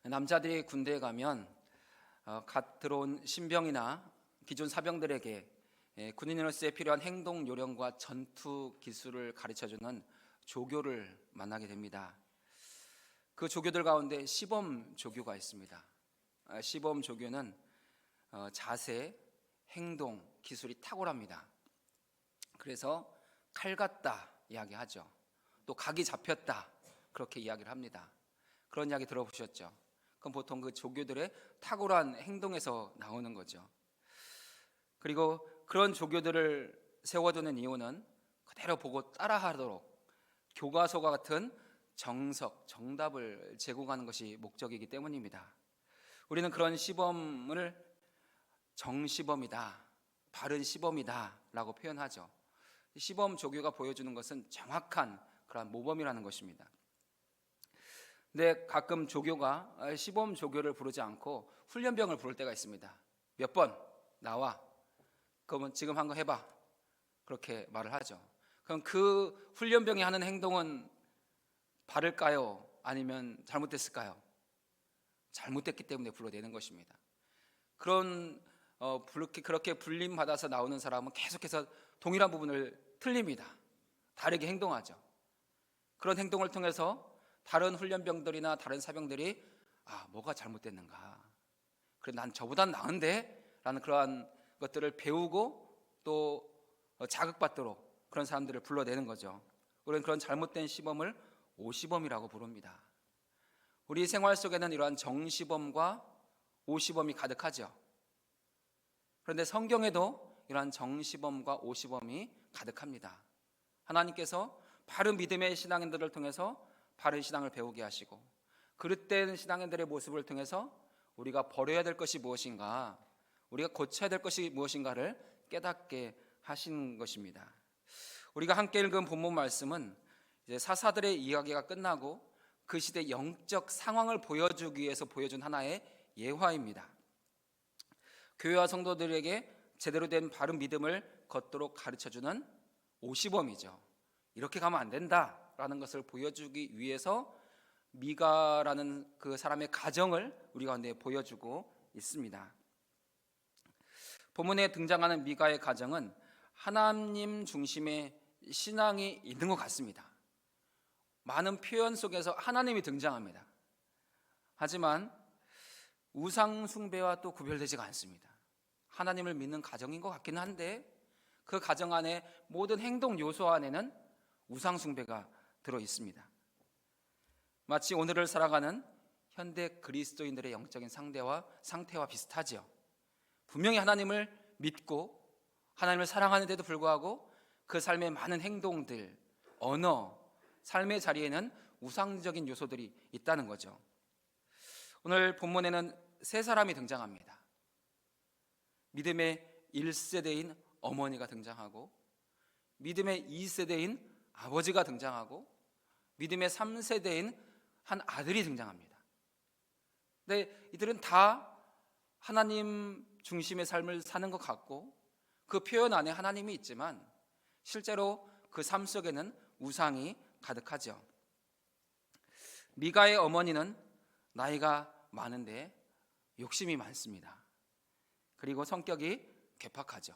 남자들이 군대에 가면 갓 들어온 신병이나 기존 사병들에게 군인으로서의 필요한 행동 요령과 전투 기술을 가르쳐주는 조교를 만나게 됩니다. 그 조교들 가운데 시범 조교가 있습니다. 시범 조교는 자세, 행동, 기술이 탁월합니다. 그래서 칼 같다 이야기하죠. 또 각이 잡혔다 그렇게 이야기를 합니다. 그런 이야기 들어보셨죠? 그럼 보통 그 조교들의 탁월한 행동에서 나오는 거죠. 그리고 그런 조교들을 세워두는 이유는 그대로 보고 따라하도록 교과서와 같은 정석, 정답을 제공하는 것이 목적이기 때문입니다. 우리는 그런 시범을 정시범이다, 바른 시범이다 라고 표현하죠. 시범 조교가 보여주는 것은 정확한 그런 모범이라는 것입니다. 근데 가끔 조교가 시범 조교를 부르지 않고 훈련병을 부를 때가 있습니다. 몇 번 나와. 그러면 지금 한 거 해봐. 그렇게 말을 하죠. 그럼 그 훈련병이 하는 행동은 바를까요? 아니면 잘못됐을까요? 잘못됐기 때문에 불러내는 것입니다. 그렇게 불림 받아서 나오는 사람은 계속해서 동일한 부분을 틀립니다. 다르게 행동하죠. 그런 행동을 통해서 다른 훈련병들이나 다른 사병들이 뭐가 잘못됐는가, 그래 난 저보단 나은데 라는 그러한 것들을 배우고 또 자극받도록 그런 사람들을 불러내는 거죠. 우리는 그런 잘못된 시범을 오시범이라고 부릅니다. 우리 생활 속에는 이러한 정시범과 오시범이 가득하죠. 그런데 성경에도 이러한 정시범과 오시범이 가득합니다. 하나님께서 바른 믿음의 신앙인들을 통해서 바른 신앙을 배우게 하시고, 그릇된 신앙인들의 모습을 통해서 우리가 버려야 될 것이 무엇인가, 우리가 고쳐야 될 것이 무엇인가를 깨닫게 하신 것입니다. 우리가 함께 읽은 본문 말씀은 이제 사사들의 이야기가 끝나고 그 시대 영적 상황을 보여주기 위해서 보여준 하나의 예화입니다. 교회와 성도들에게 제대로 된 바른 믿음을 걷도록 가르쳐주는 오시범이죠. 이렇게 가면 안 된다라는 것을 보여주기 위해서 미가라는 그 사람의 가정을 우리 가운데 보여주고 있습니다. 본문에 등장하는 미가의 가정은 하나님 중심의 신앙이 있는 것 같습니다. 많은 표현 속에서 하나님이 등장합니다. 하지만 우상 숭배와 또 구별되지가 않습니다. 하나님을 믿는 가정인 것 같기는 한데 그 가정 안에 모든 행동 요소 안에는 우상 숭배가 들어 있습니다. 마치 오늘을 살아가는 현대 그리스도인들의 영적인 상태와 비슷하죠. 분명히 하나님을 믿고 하나님을 사랑하는데도 불구하고 그 삶의 많은 행동들, 언어, 삶의 자리에는 우상적인 요소들이 있다는 거죠. 오늘 본문에는 세 사람이 등장합니다. 믿음의 1세대인 어머니가 등장하고, 믿음의 2세대인 아버지가 등장하고, 믿음의 3세대인 한 아들이 등장합니다. 근데 이들은 다 하나님 중심의 삶을 사는 것 같고 그 표현 안에 하나님이 있지만 실제로 그 삶 속에는 우상이 가득하죠. 미가의 어머니는 나이가 많은데 욕심이 많습니다. 그리고 성격이 괴팍하죠.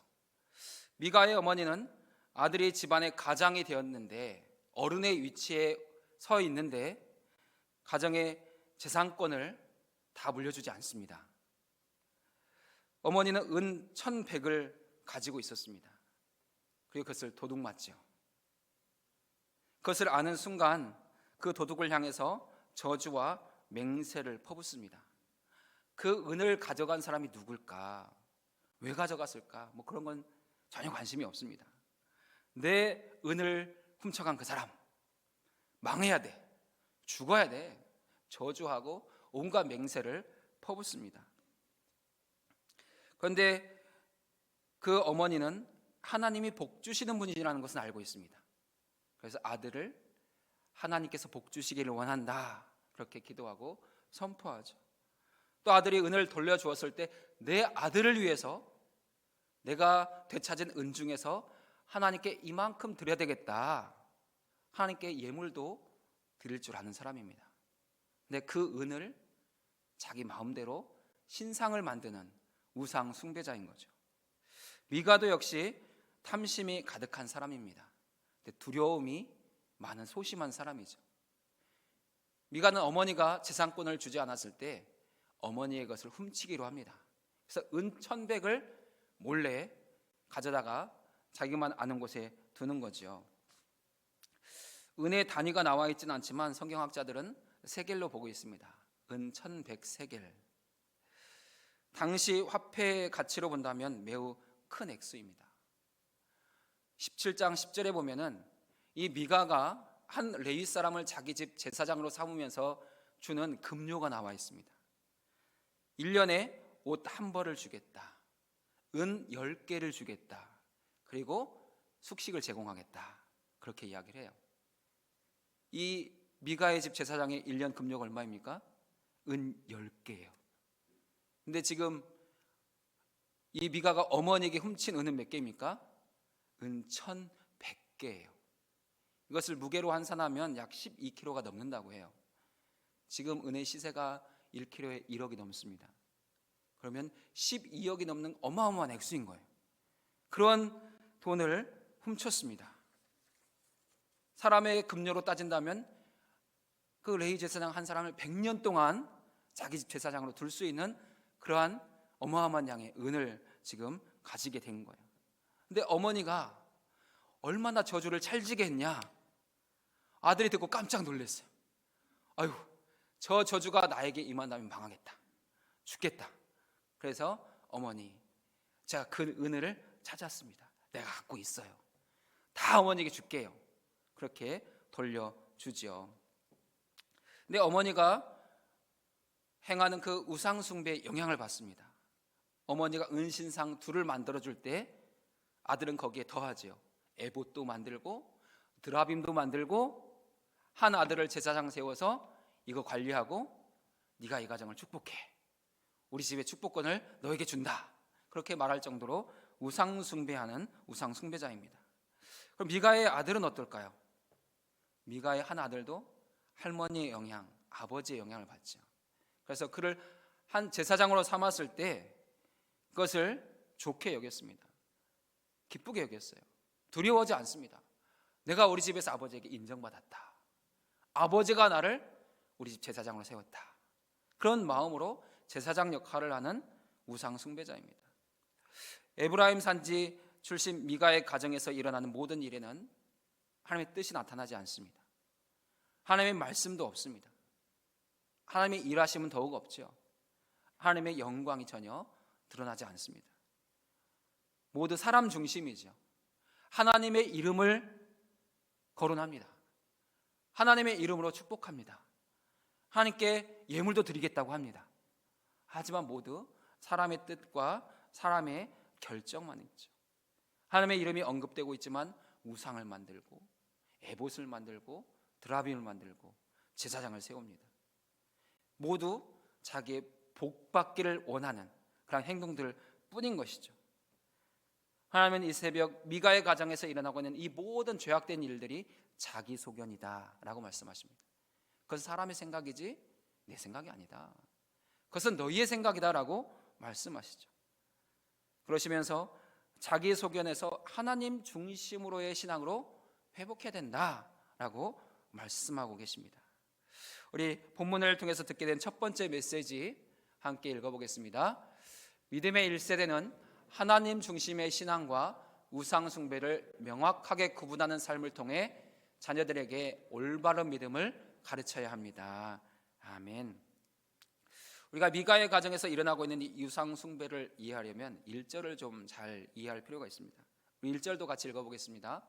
미가의 어머니는 아들이 집안의 가장이 되었는데 어른의 위치에 서 있는데 가정의 재산권을 다 물려주지 않습니다. 어머니는 은 1,100을 가지고 있었습니다. 그리고 그것을 도둑맞죠. 그것을 아는 순간 그 도둑을 향해서 저주와 맹세를 퍼붓습니다. 그 은을 가져간 사람이 누굴까? 왜 가져갔을까? 그런 건 전혀 관심이 없습니다. 내 은을 훔쳐간 그 사람 망해야 돼, 죽어야 돼, 저주하고 온갖 맹세를 퍼붓습니다. 그런데 그 어머니는 하나님이 복 주시는 분이라는 것은 알고 있습니다. 그래서 아들을 하나님께서 복 주시기를 원한다 그렇게 기도하고 선포하죠. 또 아들이 은을 돌려주었을 때 내 아들을 위해서 내가 되찾은 은 중에서 하나님께 이만큼 드려야 되겠다, 하나님께 예물도 드릴 줄 아는 사람입니다. 근데 그 은을 자기 마음대로 신상을 만드는 우상 숭배자인 거죠. 미가도 역시 탐심이 가득한 사람입니다. 두려움이 많은 소심한 사람이죠. 미가는 어머니가 재산권을 주지 않았을 때 어머니의 것을 훔치기로 합니다. 그래서 은 1,100을 몰래 가져다가 자기만 아는 곳에 두는 거죠. 은의 단위가 나와 있지는 않지만 성경학자들은 세겔로 보고 있습니다. 은 1,100 세겔. 당시 화폐의 가치로 본다면 매우 큰 액수입니다. 17장 10절에 보면은 이 미가가 한 레위 사람을 자기 집 제사장으로 삼으면서 주는 급료가 나와 있습니다. 1년에 옷 한 벌을 주겠다. 은 10개를 주겠다. 그리고 숙식을 제공하겠다. 그렇게 이야기를 해요. 이 미가의 집 제사장의 1년 급료가 얼마입니까? 은 10개예요. 근데 지금 이 미가가 어머니에게 훔친 은은 몇 개입니까? 은 1,100개예요. 이것을 무게로 환산하면 약 12kg가 넘는다고 해요. 지금 은의 시세가 1kg에 1억이 넘습니다. 그러면 12억이 넘는 어마어마한 액수인 거예요. 그런 돈을 훔쳤습니다. 사람의 급료로 따진다면 그 레위 제사장 한 사람을 100년 동안 자기 집 제사장으로 둘 수 있는 그러한 어마어마한 양의 은을 지금 가지게 된 거예요. 근데 어머니가 얼마나 저주를 찰지게 했냐? 아들이 듣고 깜짝 놀랐어요. 아유, 저 저주가 나에게 임한다면 망하겠다. 죽겠다. 그래서 어머니, 제가 그 은을 찾았습니다. 내가 갖고 있어요. 다 어머니에게 줄게요. 그렇게 돌려주지요. 근데 어머니가 행하는 그 우상숭배의 영향을 받습니다. 어머니가 은신상 둘을 만들어줄 때 아들은 거기에 더하지요. 에봇도 만들고 드라빔도 만들고 한 아들을 제사장 세워서 이거 관리하고 네가 이 가정을 축복해. 우리 집의 축복권을 너에게 준다. 그렇게 말할 정도로 우상숭배하는 우상숭배자입니다. 그럼 미가의 아들은 어떨까요? 미가의 한 아들도 할머니의 영향, 아버지의 영향을 받죠. 그래서 그를 한 제사장으로 삼았을 때 그것을 좋게 여겼습니다. 기쁘게 여겼어요. 두려워하지 않습니다. 내가 우리 집에서 아버지에게 인정받았다. 아버지가 나를 우리 집 제사장으로 세웠다. 그런 마음으로 제사장 역할을 하는 우상 숭배자입니다. 에브라임 산지 출신 미가의 가정에서 일어나는 모든 일에는 하나님의 뜻이 나타나지 않습니다. 하나님의 말씀도 없습니다. 하나님의 일하심은 더욱 없죠. 하나님의 영광이 전혀 드러나지 않습니다. 모두 사람 중심이죠. 하나님의 이름을 거론합니다. 하나님의 이름으로 축복합니다. 하나님께 예물도 드리겠다고 합니다. 하지만 모두 사람의 뜻과 사람의 결정만 있죠. 하나님의 이름이 언급되고 있지만 우상을 만들고 에봇을 만들고 드라빔을 만들고 제사장을 세웁니다. 모두 자기의 복받기를 원하는 그런 행동들 뿐인 것이죠. 하나님은 이 새벽 미가의 가정에서 일어나고 있는 이 모든 죄악된 일들이 자기 소견이다 라고 말씀하십니다. 그것은 사람의 생각이지 내 생각이 아니다. 그것은 너희의 생각이다 라고 말씀하시죠. 그러시면서 자기 소견에서 하나님 중심으로의 신앙으로 회복해야 된다라고 말씀하고 계십니다. 우리 본문을 통해서 듣게 된 첫 번째 메시지 함께 읽어보겠습니다. 믿음의 1세대는 하나님 중심의 신앙과 우상 숭배를 명확하게 구분하는 삶을 통해 자녀들에게 올바른 믿음을 가르쳐야 합니다. 아멘. 우리가 미가의 가정에서 일어나고 있는 이 우상 숭배를 이해하려면 1절을 좀 잘 이해할 필요가 있습니다. 우리 1절도 같이 읽어보겠습니다.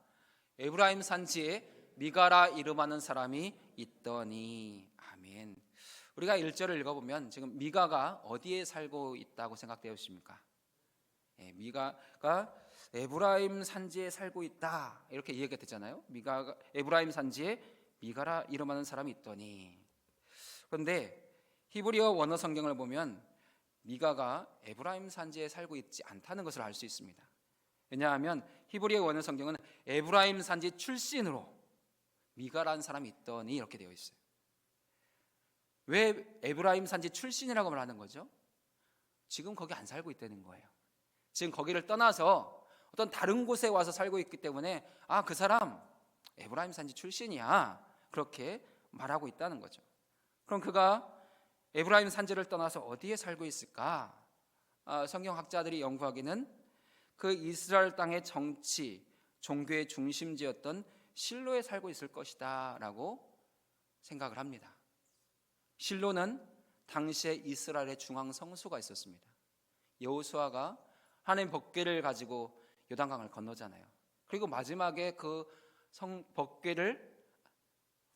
에브라임 산지에 미가라 이름하는 사람이 있더니. 아멘. 우리가 1절을 읽어보면 지금 미가가 어디에 살고 있다고 생각되십니까? 미가가 에브라임 산지에 살고 있다 이렇게 이야기가 되잖아요. 미가가 에브라임 산지에 미가라 이름하는 사람이 있더니. 그런데 히브리어 원어 성경을 보면 미가가 에브라임 산지에 살고 있지 않다는 것을 알 수 있습니다. 왜냐하면 히브리어 원어 성경은 에브라임 산지 출신으로 미가라는 사람이 있더니 이렇게 되어 있어요. 왜 에브라임 산지 출신이라고 말하는 거죠? 지금 거기 안 살고 있다는 거예요. 지금 거기를 떠나서 어떤 다른 곳에 와서 살고 있기 때문에 그 사람 에브라임 산지 출신이야, 그렇게 말하고 있다는 거죠. 그럼 그가 에브라임 산지를 떠나서 어디에 살고 있을까? 성경학자들이 연구하기는 그 이스라엘 땅의 정치, 종교의 중심지였던 실로에 살고 있을 것이다 라고 생각을 합니다. 실로는 당시에 이스라엘의 중앙 성소가 있었습니다. 여호수아가 하나님 법궤를 가지고 요단강을 건너잖아요. 그리고 마지막에 그 법궤를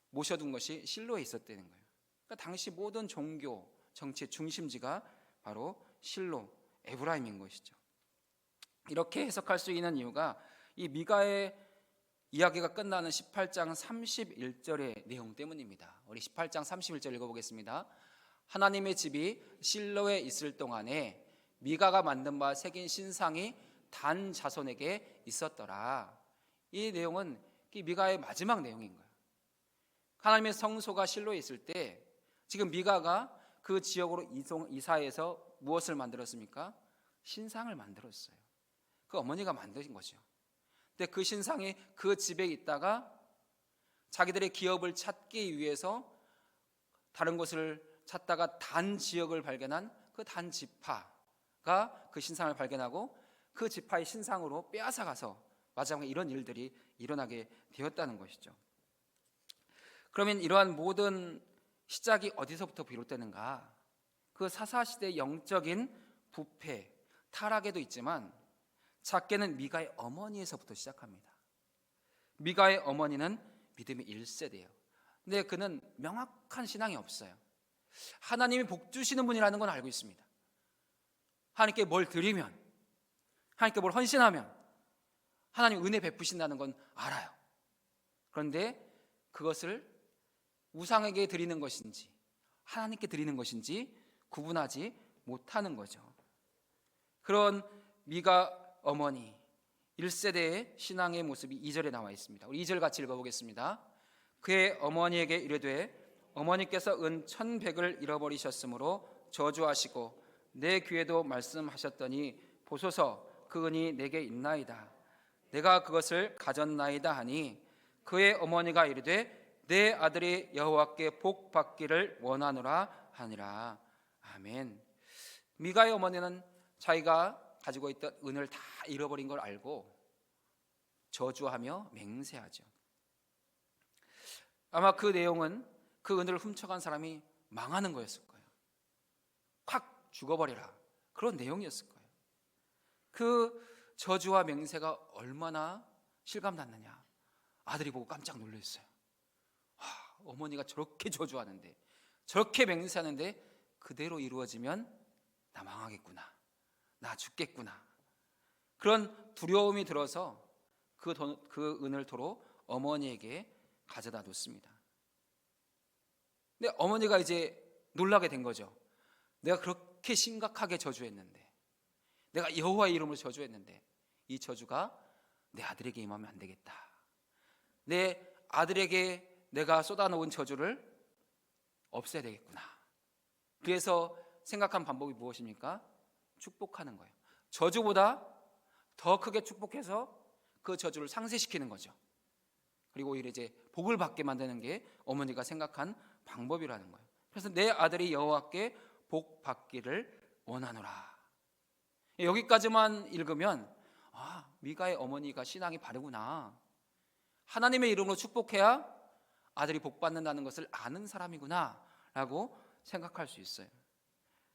모셔둔 것이 실로에 있었다는 거예요. 그러니까 당시 모든 종교, 정치의 중심지가 바로 실로, 에브라임인 것이죠. 이렇게 해석할 수 있는 이유가 이 미가의 이야기가 끝나는 18장 31절의 내용 때문입니다. 우리 18장 31절 읽어보겠습니다. 하나님의 집이 실로에 있을 동안에 미가가 만든 바 새긴 신상이 단 자손에게 있었더라. 이 내용은 미가의 마지막 내용인 거예요. 하나님의 성소가 실로에 있을 때 지금 미가가 그 지역으로 이사해서 무엇을 만들었습니까? 신상을 만들었어요. 그 어머니가 만드신 거죠. 근데 그 신상이 그 집에 있다가 자기들의 기업을 찾기 위해서 다른 곳을 찾다가 단 지역을 발견한 그 단 지파가 그 신상을 발견하고 그 지파의 신상으로 빼앗아가서 마지막에 이런 일들이 일어나게 되었다는 것이죠. 그러면 이러한 모든 시작이 어디서부터 비롯되는가? 그 사사시대의 영적인 부패, 타락에도 있지만 작게는 미가의 어머니에서부터 시작합니다. 미가의 어머니는 믿음의 1세대예요. 근데 그는 명확한 신앙이 없어요. 하나님이 복 주시는 분이라는 건 알고 있습니다. 하나님께 뭘 드리면, 하나님께 뭘 헌신하면 하나님 은혜 베푸신다는 건 알아요. 그런데 그것을 우상에게 드리는 것인지 하나님께 드리는 것인지 구분하지 못하는 거죠. 그런 미가 어머니 1세대의 신앙의 모습이 2절에 나와 있습니다. 우리 2절 같이 읽어보겠습니다. 그의 어머니에게 이르되 어머니께서 은 1,100을 잃어버리셨으므로 저주하시고 내 귀에도 말씀하셨더니 보소서 그 은이 내게 있나이다. 내가 그것을 가졌나이다 하니 그의 어머니가 이르되 내 아들이 여호와께 복 받기를 원하노라 하니라. 아멘. 미가의 어머니는 자기가 가지고 있던 은을 다 잃어버린 걸 알고 저주하며 맹세하죠. 아마 그 내용은 그 은을 훔쳐간 사람이 망하는 거였을 거예요. 확 죽어버려라, 그런 내용이었을 거예요. 그 저주와 맹세가 얼마나 실감났느냐. 아들이 보고 깜짝 놀랐어요. 어머니가 저렇게 저주하는데, 저렇게 맹세하는데 그대로 이루어지면 나 망하겠구나, 나 죽겠구나. 그런 두려움이 들어서 그 은을 도로 어머니에게 가져다 놓습니다. 근데 어머니가 이제 놀라게 된 거죠. 내가 그렇게 심각하게 저주했는데, 내가 여호와의 이름으로 저주했는데 이 저주가 내 아들에게 임하면 안 되겠다. 내 아들에게 내가 쏟아놓은 저주를 없애야 되겠구나. 그래서 생각한 방법이 무엇입니까? 축복하는 거예요. 저주보다 더 크게 축복해서 그 저주를 상쇄시키는 거죠. 그리고 오히려 이제 복을 받게 만드는 게 어머니가 생각한 방법이라는 거예요. 그래서 내 아들이 여호와께 복 받기를 원하노라. 여기까지만 읽으면 미가의 어머니가 신앙이 바르구나, 하나님의 이름으로 축복해야 아들이 복 받는다는 것을 아는 사람이구나 라고 생각할 수 있어요.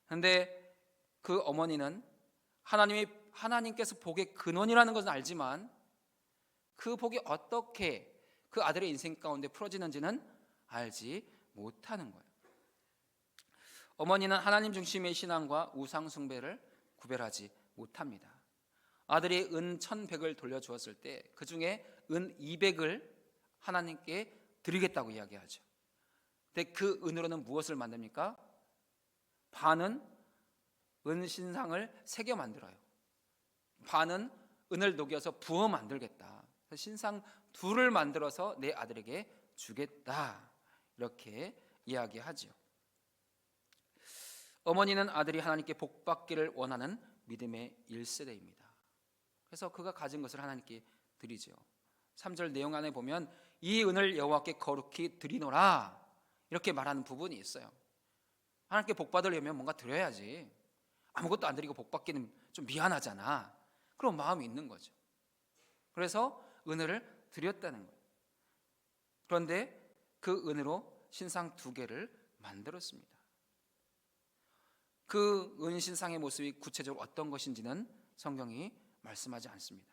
그런데 그 어머니는 하나님께서 복의 근원이라는 것은 알지만 그 복이 어떻게 그 아들의 인생 가운데 풀어지는지는 알지 못하는 거예요. 어머니는 하나님 중심의 신앙과 우상 숭배를 구별하지 못합니다. 아들이 은 1,100을 돌려주었을 때 그 중에 은 200을 하나님께 드리겠다고 이야기하죠. 근데 그 은으로는 무엇을 만듭니까? 반은 은 신상을 새겨 만들어요. 반은 은을 녹여서 부어 만들겠다. 신상 둘을 만들어서 내 아들에게 주겠다, 이렇게 이야기하죠. 어머니는 아들이 하나님께 복받기를 원하는 믿음의 1세대입니다. 그래서 그가 가진 것을 하나님께 드리죠. 3절 내용 안에 보면 이 은을 여호와께 거룩히 드리노라 이렇게 말하는 부분이 있어요. 하나님께 복받으려면 뭔가 드려야지. 아무것도 안 드리고 복받기는 좀 미안하잖아. 그런 마음이 있는 거죠. 그래서 은을 드렸다는 거예요. 그런데 그 은으로 신상 2개를 만들었습니다. 그 은신상의 모습이 구체적으로 어떤 것인지는 성경이 말씀하지 않습니다.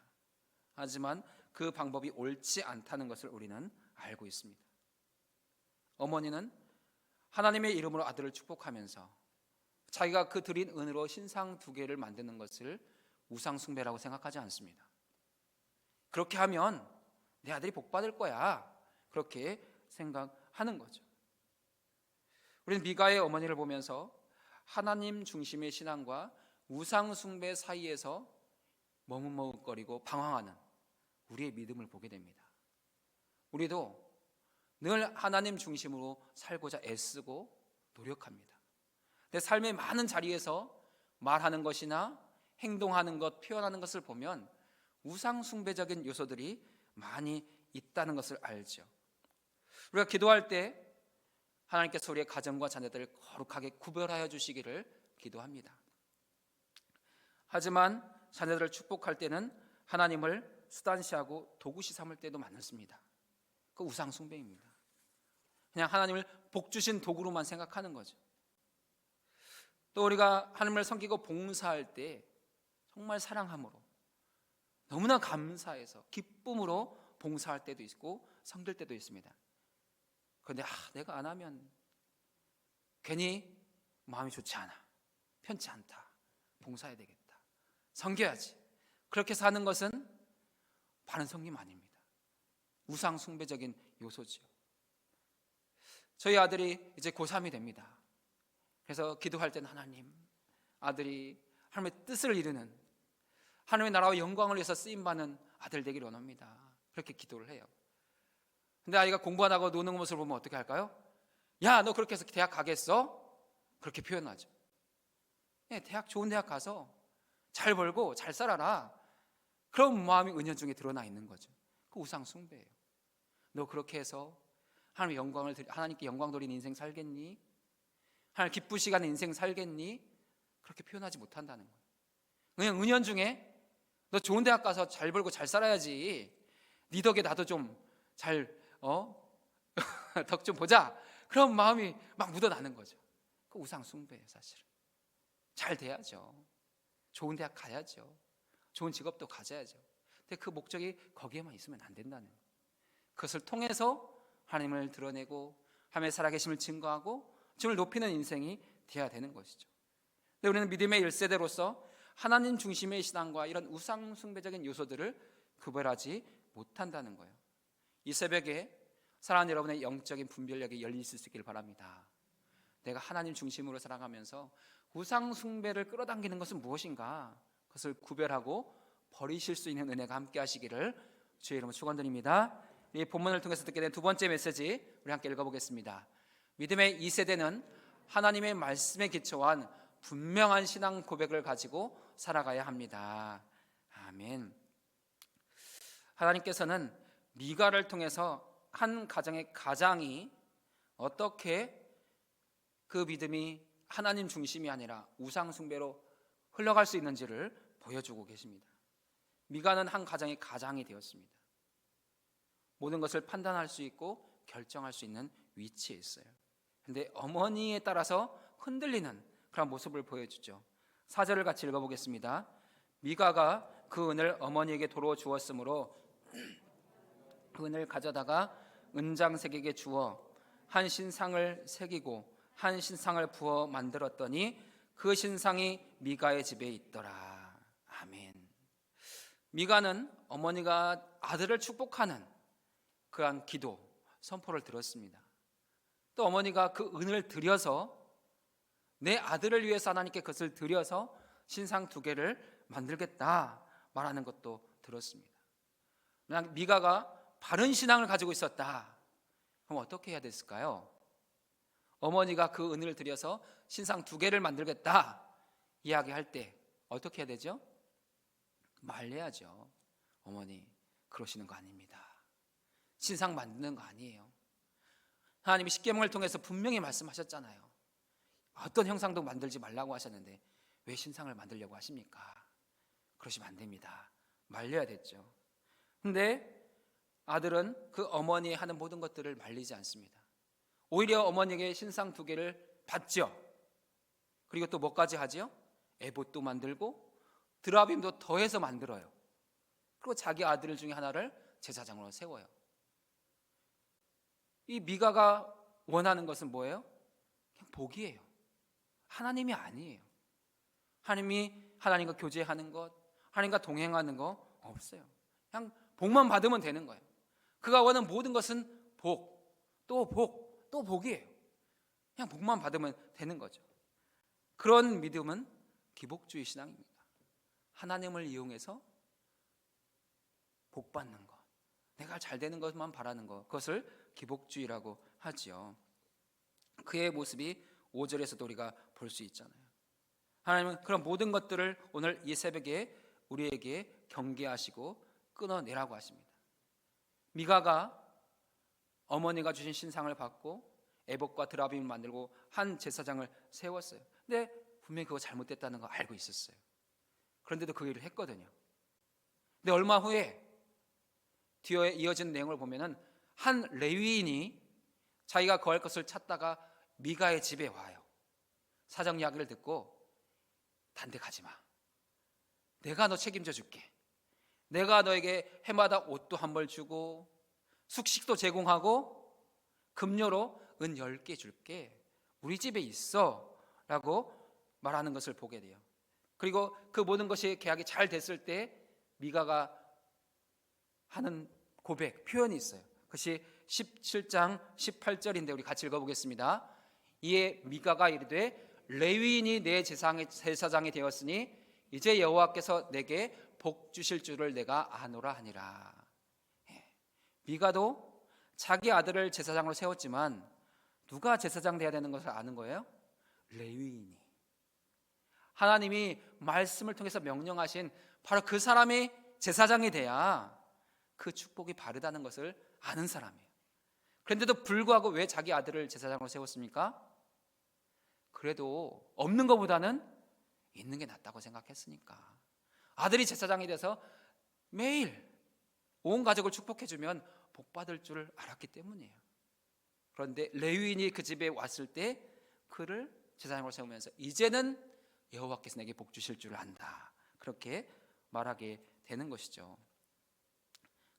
하지만 그 방법이 옳지 않다는 것을 우리는 알고 있습니다. 어머니는 하나님의 이름으로 아들을 축복하면서 자기가 그 드린 은으로 신상 2개를 만드는 것을 우상숭배라고 생각하지 않습니다. 그렇게 하면 내 아들이 복받을 거야, 그렇게 생각하는 거죠. 우리는 미가의 어머니를 보면서 하나님 중심의 신앙과 우상숭배 사이에서 머뭇머뭇거리고 방황하는 우리의 믿음을 보게 됩니다. 우리도 늘 하나님 중심으로 살고자 애쓰고 노력합니다. 내 삶의 많은 자리에서 말하는 것이나 행동하는 것, 표현하는 것을 보면 우상숭배적인 요소들이 많이 있다는 것을 알죠. 우리가 기도할 때 하나님께서 우리의 가정과 자녀들을 거룩하게 구별하여 주시기를 기도합니다. 하지만 자녀들을 축복할 때는 하나님을 수단시하고 도구시 삼을 때도 많습니다. 그 우상숭배입니다. 그냥 하나님을 복 주신 도구로만 생각하는 거죠. 또 우리가 하나님을 섬기고 봉사할 때 정말 사랑함으로 너무나 감사해서 기쁨으로 봉사할 때도 있고 섬길 때도 있습니다. 그런데 내가 안 하면 괜히 마음이 좋지 않아, 편치 않다, 봉사해야 되겠다, 섬겨야지, 그렇게 사는 것은 바른 섬김 아닙니다. 우상 숭배적인 요소죠. 저희 아들이 이제 고3이 됩니다. 그래서 기도할 때는 하나님, 아들이 하나님의 뜻을 이루는, 하나님의 나라와 영광을 위해서 쓰임받는 아들 되기를 원합니다. 그렇게 기도를 해요. 근데 아이가 공부 안 하고 노는 모습을 보면 어떻게 할까요? 야, 너 그렇게 해서 대학 가겠어? 그렇게 표현하죠. 대학, 좋은 대학 가서 잘 벌고 잘 살아라, 그런 마음이 은연중에 드러나 있는 거죠. 그 우상 숭배예요. 너 그렇게 해서 하나님께 영광 돌리는 인생 살겠니? 하나님 기쁘시게 하는 인생 살겠니? 그렇게 표현하지 못한다는 거예요. 그냥 은연중에 너 좋은 대학 가서 잘 벌고 잘 살아야지, 네 덕에 나도 좀 잘 덕 좀 보자, 그런 마음이 막 묻어나는 거죠. 그 우상 숭배예요. 사실은 잘 돼야죠, 좋은 대학 가야죠, 좋은 직업도 가져야죠. 근데 그 목적이 거기에만 있으면 안 된다는 거예요. 그것을 통해서 하나님을 드러내고 하나님의 살아계심을 증거하고 주님을 높이는 인생이 되어야 되는 것이죠. 근데 우리는 믿음의 1세대로서 하나님 중심의 신앙과 이런 우상 숭배적인 요소들을 구별하지 못한다는 거예요. 이 새벽에 사랑하는 여러분의 영적인 분별력이 열릴 수 있기를 바랍니다. 내가 하나님 중심으로 살아가면서 우상 숭배를 끌어당기는 것은 무엇인가, 그것을 구별하고 버리실 수 있는 은혜가 함께 하시기를 주의 이름으로 축원드립니다. 이 본문을 통해서 듣게 된 두 번째 메시지, 우리 함께 읽어보겠습니다. 믿음의 2세대는 하나님의 말씀에 기초한 분명한 신앙 고백을 가지고 살아가야 합니다. 아멘. 하나님께서는 미가를 통해서 한 가정의 가장이 어떻게 그 믿음이 하나님 중심이 아니라 우상 숭배로 흘러갈 수 있는지를 보여주고 계십니다. 미가는 한 가정의 가장이 되었습니다. 모든 것을 판단할 수 있고 결정할 수 있는 위치에 있어요. 그런데 어머니에 따라서 흔들리는 그런 모습을 보여주죠. 4절을 같이 읽어보겠습니다. 미가가 그 은을 어머니에게 도로 주었으므로 그 은을 가져다가 은장색에게 주어 한 신상을 새기고 한 신상을 부어 만들었더니 그 신상이 미가의 집에 있더라. 아멘. 미가는 어머니가 아들을 축복하는 그러한 기도, 선포를 들었습니다. 또 어머니가 그 은을 들여서 내 아들을 위해서 하나님께 그것을 드려서 신상 2개를 만들겠다 말하는 것도 들었습니다. 만약 미가가 바른 신앙을 가지고 있었다, 그럼 어떻게 해야 됐을까요? 어머니가 그 은을 들여서 신상 2개를 만들겠다 이야기할 때 어떻게 해야 되죠? 말려야죠. 어머니, 그러시는 거 아닙니다. 신상 만드는 거 아니에요. 하나님이 십계명을 통해서 분명히 말씀하셨잖아요. 어떤 형상도 만들지 말라고 하셨는데 왜 신상을 만들려고 하십니까? 그러시면 안 됩니다. 말려야 됐죠. 근데 아들은 그 어머니의 하는 모든 것들을 말리지 않습니다. 오히려 어머니에게 신상 2개를 받죠. 그리고 또 뭐까지 하죠? 에봇도 만들고 드라빔도 더해서 만들어요. 그리고 자기 아들 중에 하나를 제사장으로 세워요. 이 미가가 원하는 것은 뭐예요? 그냥 복이에요. 하나님이 아니에요. 하나님과 교제하는 것, 하나님과 동행하는 거 없어요. 그냥 복만 받으면 되는 거예요. 그가 원하는 모든 것은 복, 또 복, 또 복이에요. 그냥 복만 받으면 되는 거죠. 그런 믿음은 기복주의 신앙입니다. 하나님을 이용해서 복 받는 것, 내가 잘 되는 것만 바라는 것, 그것을 기복주의라고 하지요. 그의 모습이 5절에서도 우리가 볼 수 있잖아요. 하나님은 그런 모든 것들을 오늘 이 새벽에 우리에게 경계하시고 끊어내라고 하십니다. 미가가 어머니가 주신 신상을 받고 에봇과 드라빔을 만들고 한 제사장을 세웠어요. 근데 분명히 그거 잘못됐다는 거 알고 있었어요. 그런데도 그 일을 했거든요. 근데 얼마 후에 뒤에 이어진 내용을 보면은 한 레위인이 자기가 거할 것을 찾다가 미가의 집에 와요. 사정 이야기를 듣고 단 데 가지 마. 내가 너 책임져 줄게. 내가 너에게 해마다 옷도 한 벌 주고 숙식도 제공하고 급료로 은 10개 줄게. 우리 집에 있어 라고 말하는 것을 보게 돼요. 그리고 그 모든 것이 계약이 잘 됐을 때 미가가 하는 고백, 표현이 있어요. 그것이 17장 18절인데 우리 같이 읽어보겠습니다. 이에 미가가 이르되 레위인이 내 제사장이 되었으니 이제 여호와께서 내게 복 주실 줄을 내가 아노라 하니라. 미가도 자기 아들을 제사장으로 세웠지만 누가 제사장 돼야 되는 것을 아는 거예요? 레위인이. 하나님이 말씀을 통해서 명령하신 바로 그 사람이 제사장이 돼야 그 축복이 바르다는 것을 아는 사람이에요. 그런데도 불구하고 왜 자기 아들을 제사장으로 세웠습니까? 그래도 없는 것보다는 있는 게 낫다고 생각했으니까. 아들이 제사장이 돼서 매일 온 가족을 축복해주면 복 받을 줄을 알았기 때문이에요. 그런데 레위인이 그 집에 왔을 때 그를 제사장으로 세우면서 이제는 여호와께서 내게 복 주실 줄을 안다, 그렇게 말하게 되는 것이죠.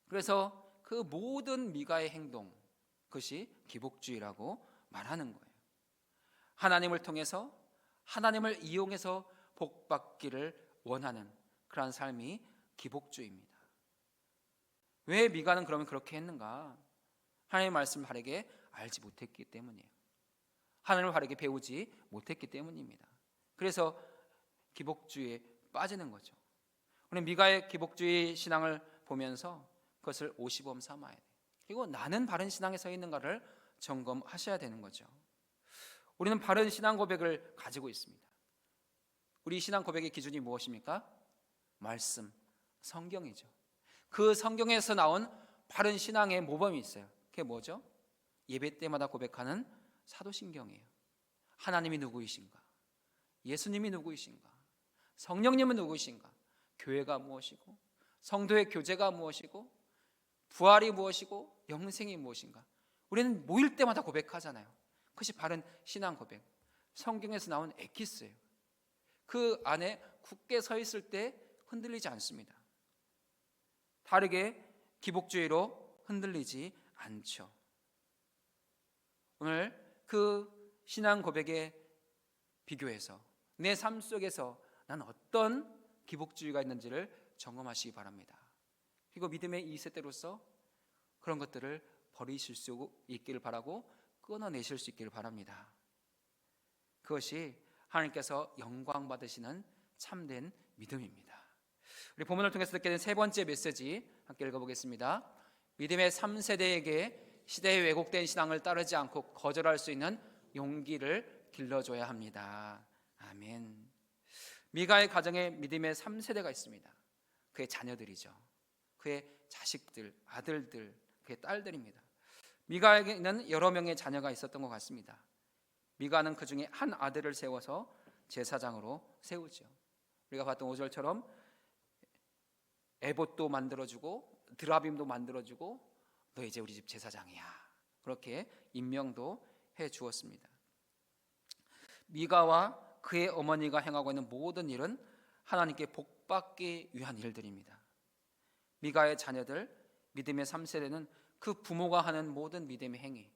그래서 그 모든 미가의 행동, 그것이 기복주의라고 말하는 거예요. 하나님을 통해서, 하나님을 이용해서 복 받기를 원하는 그러한 삶이 기복주의입니다. 왜 미가는 그러면 그렇게 했는가? 하나님의 말씀을 바르게 알지 못했기 때문이에요. 하나님을 바르게 배우지 못했기 때문입니다. 그래서 기복주의에 빠지는 거죠. 우리 미가의 기복주의 신앙을 보면서 그것을 오시범 삼아야 돼요. 그리고 나는 바른 신앙에 서 있는가를 점검하셔야 되는 거죠. 우리는 바른 신앙 고백을 가지고 있습니다. 우리 신앙 고백의 기준이 무엇입니까? 말씀, 성경이죠. 그 성경에서 나온 바른 신앙의 모범이 있어요. 그게 뭐죠? 예배 때마다 고백하는 사도신경이에요. 하나님이 누구이신가? 예수님이 누구이신가? 성령님은 누구이신가? 교회가 무엇이고, 성도의 교제가 무엇이고, 부활이 무엇이고, 영생이 무엇인가? 우리는 모일 때마다 고백하잖아요. 그것이 바른 신앙 고백. 성경에서 나온 에키스예요. 그 안에 굳게 서 있을 때 흔들리지 않습니다. 다르게 기복주의로 흔들리지 않죠. 오늘 그 신앙 고백에 비교해서 내 삶 속에서 난 어떤 기복주의가 있는지를 점검하시기 바랍니다. 그리고 믿음의 2세대로서 그런 것들을 버리실 수 있기를 바라고 끊어내실 수 있기를 바랍니다. 그것이 하나님께서 영광 받으시는 참된 믿음입니다. 우리 본문을 통해서 듣게 된 세 번째 메시지 함께 읽어보겠습니다. 믿음의 3세대에게 시대에 왜곡된 신앙을 따르지 않고 거절할 수 있는 용기를 길러줘야 합니다. 아멘. 미가의 가정에 믿음의 3세대가 있습니다. 그의 자녀들이죠. 그의 자식들, 아들들, 그의 딸들입니다. 미가에게는 여러 명의 자녀가 있었던 것 같습니다. 미가는 그 중에 한 아들을 세워서 제사장으로 세우죠. 우리가 봤던 5절처럼 에봇도 만들어주고 드라빔도 만들어주고 너 이제 우리 집 제사장이야. 그렇게 임명도 해 주었습니다. 미가와 그의 어머니가 행하고 있는 모든 일은 하나님께 복받기 위한 일들입니다. 미가의 자녀들 믿음의 3세대는 그 부모가 하는 모든 믿음의 행위,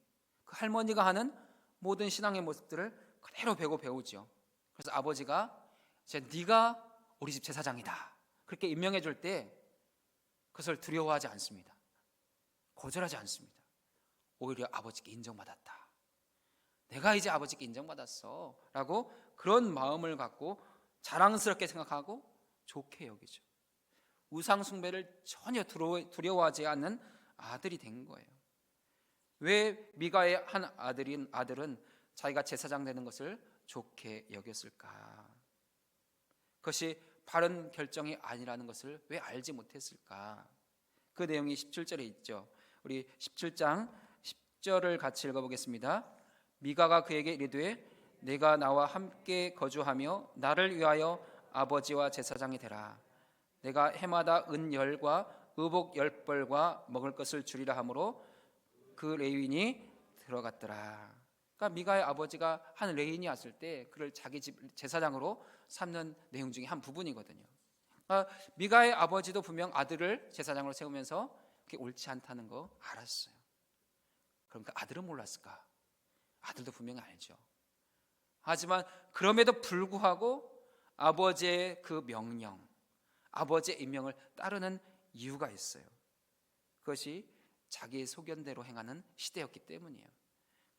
그 할머니가 하는 모든 신앙의 모습들을 그대로 배우죠. 그래서 아버지가 이제 네가 우리 집 제사장이다 그렇게 임명해 줄 때 그것을 두려워하지 않습니다. 거절하지 않습니다. 오히려 아버지께 인정받았다. 내가 이제 아버지께 인정받았어 라고 그런 마음을 갖고 자랑스럽게 생각하고 좋게 여기죠. 우상 숭배를 전혀 두려워하지 않는 아들이 된 거예요. 왜 미가의 한 아들은 자기가 제사장 되는 것을 좋게 여겼을까? 그것이 바른 결정이 아니라는 것을 왜 알지 못했을까? 그 내용이 17절에 있죠. 우리 17장 10절을 같이 읽어보겠습니다. 미가가 그에게 이르되 내가 나와 함께 거주하며 나를 위하여 아버지와 제사장이 되라. 내가 해마다 은 10과 의복 10벌과 먹을 것을 주리라 하므로 그 레위인이 들어갔더라. 그러니까 미가의 아버지가 한 레위인이 왔을 때 그를 자기 집 제사장으로 삼는 내용 중에 한 부분이거든요. 그러니까 미가의 아버지도 분명 아들을 제사장으로 세우면서 그게 옳지 않다는 거 알았어요. 그러니까 아들은 몰랐을까? 아들도 분명히 알죠. 하지만 그럼에도 불구하고 아버지의 그 명령, 아버지의 임명을 따르는 이유가 있어요. 그것이 자기의 소견대로 행하는 시대였기 때문이에요.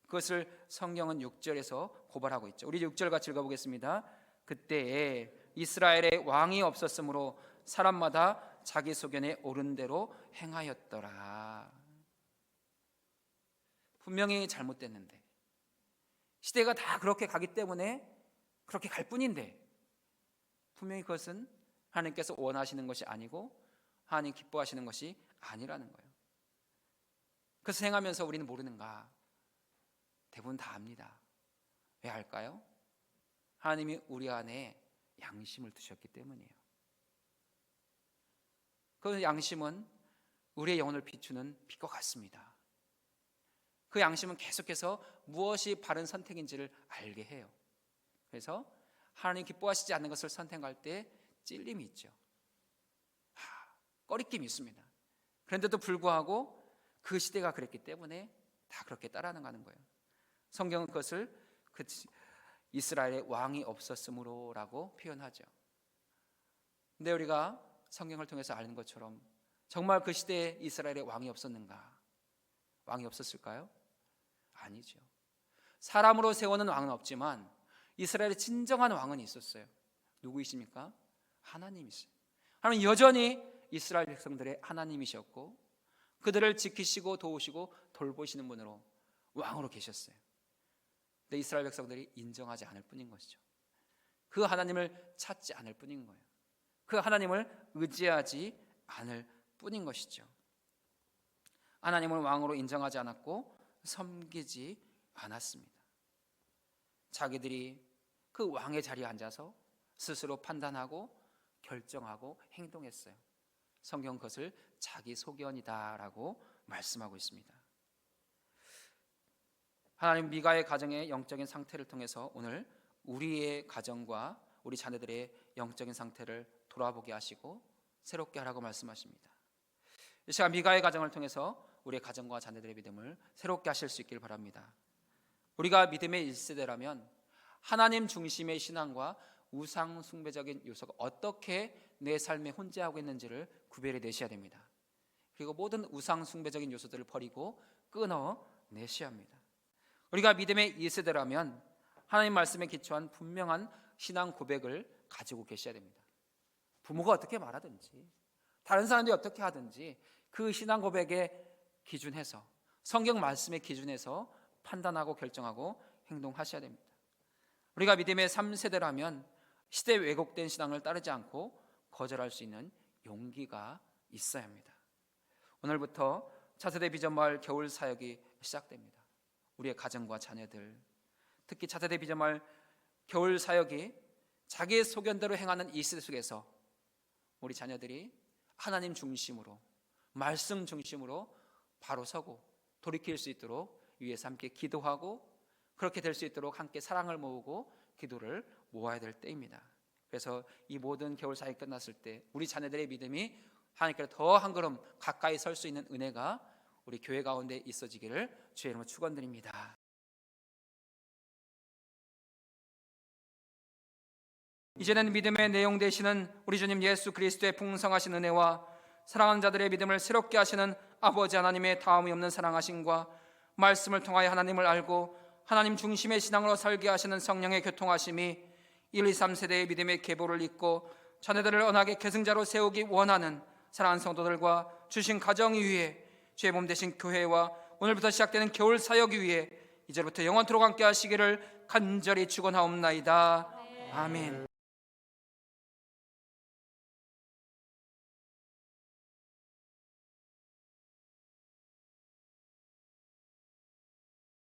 그것을 성경은 6절에서 고발하고 있죠. 우리 6절 같이 읽어보겠습니다. 그때에 이스라엘에 왕이 없었으므로 사람마다 자기 소견에 옳은 대로 행하였더라. 분명히 잘못됐는데 시대가 다 그렇게 가기 때문에 그렇게 갈 뿐인데 분명히 그것은 하나님께서 원하시는 것이 아니고 하나님 기뻐하시는 것이 아니라는 거예요. 그래서 행하면서 우리는 모르는가? 대부분 다 압니다. 왜 알까요? 하나님이 우리 안에 양심을 두셨기 때문이에요. 그 양심은 우리의 영혼을 비추는 빛과 같습니다. 그 양심은 계속해서 무엇이 바른 선택인지를 알게 해요. 그래서 하나님 기뻐하시지 않는 것을 선택할 때 찔림이 있죠. 꺼리낌이 있습니다. 그런데도 불구하고 그 시대가 그랬기 때문에 다 그렇게 따라가는 거예요. 성경은 그것을 이스라엘에 왕이 없었으므로라고 표현하죠. 근데 우리가 성경을 통해서 아는 것처럼 정말 그 시대에 이스라엘에 왕이 없었는가? 왕이 없었을까요? 아니죠. 사람으로 세우는 왕은 없지만 이스라엘의 진정한 왕은 있었어요. 누구이십니까? 하나님이세요. 하나님 여전히 이스라엘 백성들의 하나님이셨고 그들을 지키시고 도우시고 돌보시는 분으로 왕으로 계셨어요. 근데 이스라엘 백성들이 인정하지 않을 뿐인 것이죠. 그 하나님을 찾지 않을 뿐인 거예요. 그 하나님을 의지하지 않을 뿐인 것이죠. 하나님을 왕으로 인정하지 않았고 섬기지 않았습니다. 자기들이 그 왕의 자리에 앉아서 스스로 판단하고 결정하고 행동했어요. 성경 그것을 자기 소견이다라고 말씀하고 있습니다. 하나님 미가의 가정의 영적인 상태를 통해서 오늘 우리의 가정과 우리 자녀들의 영적인 상태를 돌아보게 하시고 새롭게 하라고 말씀하십니다. 이 시간 미가의 가정을 통해서 우리의 가정과 자녀들의 믿음을 새롭게 하실 수 있길 바랍니다. 우리가 믿음의 1세대라면 하나님 중심의 신앙과 우상 숭배적인 요소가 어떻게 내 삶에 혼재하고 있는지를 구별해 내셔야 됩니다. 그리고 모든 우상 숭배적인 요소들을 버리고 끊어내셔야 합니다. 우리가 믿음의 2세대라면 하나님 말씀에 기초한 분명한 신앙 고백을 가지고 계셔야 됩니다. 부모가 어떻게 말하든지 다른 사람들이 어떻게 하든지 그 신앙 고백에 기준해서 성경 말씀에 기준해서 판단하고 결정하고 행동하셔야 됩니다. 우리가 믿음의 3세대라면 시대 왜곡된 신앙을 따르지 않고 거절할 수 있는 용기가 있어야 합니다. 오늘부터 차세대 비전마을 겨울 사역이 시작됩니다. 우리의 가정과 자녀들, 특히 차세대 비전마을 겨울 사역이 자기의 소견대로 행하는 이 시대 속에서 우리 자녀들이 하나님 중심으로, 말씀 중심으로 바로 서고 돌이킬 수 있도록 위에서 함께 기도하고, 그렇게 될 수 있도록 함께 사랑을 모으고 기도를 모아야 될 때입니다. 그래서 이 모든 겨울 사역이 끝났을 때 우리 자녀들의 믿음이 하나님께 더 한 걸음 가까이 설 수 있는 은혜가 우리 교회 가운데 있어지기를 주의 이름으로 축원드립니다. 이제는 믿음의 내용 되시는 우리 주님 예수 그리스도의 풍성하신 은혜와 사랑하는 자들의 믿음을 새롭게 하시는 아버지 하나님의 다음이 없는 사랑하심과 말씀을 통하여 하나님을 알고 하나님 중심의 신앙으로 살게 하시는 성령의 교통하심이 1, 2, 3세대의 믿음의 계보를 잇고 자녀들을 언하게 계승자로 세우기 원하는 사랑하는 성도들과 주신 가정 위에 주의 몸 되신 교회와 오늘부터 시작되는 겨울 사역 위에 이제부터 영원토록 함께 하시기를 간절히 축원하옵나이다. 아멘.